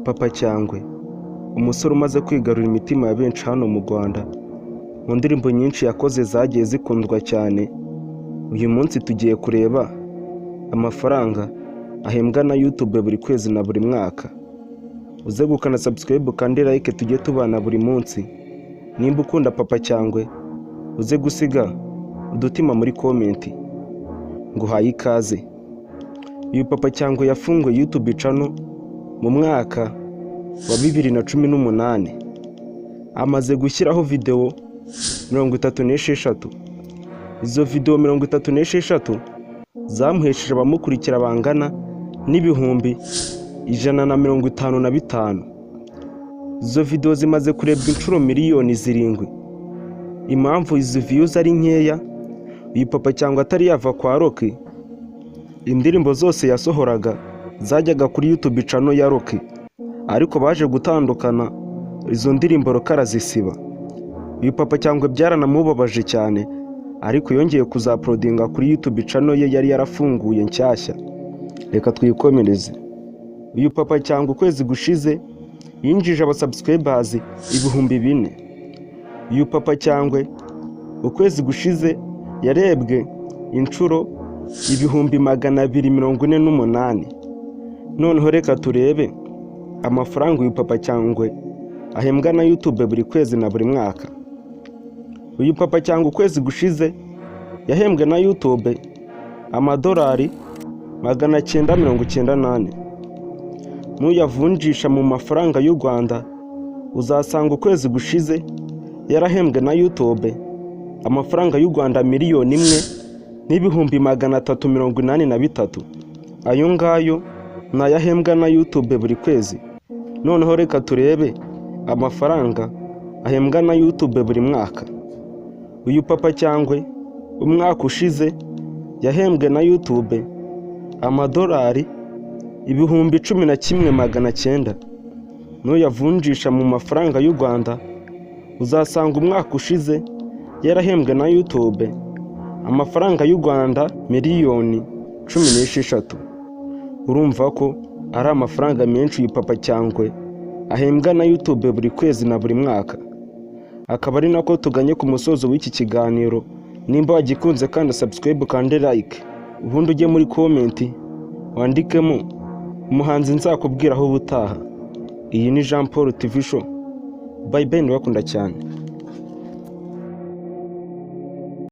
Papa Cyangwe, umusore umaze kwigarurira imitima ya benshi hano mu Rwanda, mu ndirimbo nyinshi yakoze zagiye zikundwa cyane. Uyu munsi tugiye kureba amafaranga ahembwa na YouTube buri kwezi na buri mwaka. Uze gukana subscribe kandi like tujye tubana buri munsi. Nimba ukunda Papa Cyangwe, uze gusiga udutima muri comment. Nguhaye ikaze. Uyu Papa Cyangwe yafunguye YouTube channel mu mwaka wa 2018. Amaze gushyiraho video 36. Izo video 36 zamuhesheje abamukurikira bangana n'ibihumbi 155. Izo video zimaze kurebwa inshuro miliyoni 7. Impamvu izo views ari nkeya, uyu Papa Cyangwe atari yava kwa Rocky, indirimbo zose yasohoraga zajyaga kuri YouTube channel ya Rocky, ariko baje gutandukana izo ndirimbo Rocky arazisiba. Uyu Papa Cyangwe byaranamubabaje cyane, ariko yongeye kuzaprodinga kuri YouTube channel ye yari yarafunguye nshyashya. Reka twikomereze. Uyu Papa Cyangwe ukwezi gushize yinjije abasubscribers 4,000. Uyu Papa Cyangwe ukwezi gushize yarebwe inshuro 248. Noneho reka turebe amafaranga uyu Papa Cyangwe ahembwa na YouTube buri kwezi na buri mwaka. Uyu Papa Cyangwe ukwezi gushize yahembwe na YouTube amadolari 998. Nuyavunjisha mu mafaranga y'u Rwanda uzasanga ukwezi gushize yarahembwe na YouTube amafaranga y'u Rwanda 1,383,083. Ayo ngayo nayahembwa na YouTube buri kwezi. Noneho reka turebe amafaranga ahembwa na YouTube buri mwaka. Uyu Papa Cyangwe umwaka ushize yahembwe na YouTube amadolari 11,900. Nuyavunjisha mu mafaranga y'u Rwanda uzasanga umwaka ushize yarahembwe na YouTube amafaranga y'u Rwanda 1,016,000. Urumva ko ari amafaranga menshi uyu Papa Cyangwe ahembwa na YouTube buri kwezi na buri mwaka. Akaba ari nako tuganye ku musozo w'iki kiganiro. Nimba wagikunze kandi subscribe kandi like, ubundi ujye muri comment wandikemo umuhanzi nzakubwiraho ubutaha. Iyi ni Jean Paul TV Show. Bye bye, ndabakunda cyane.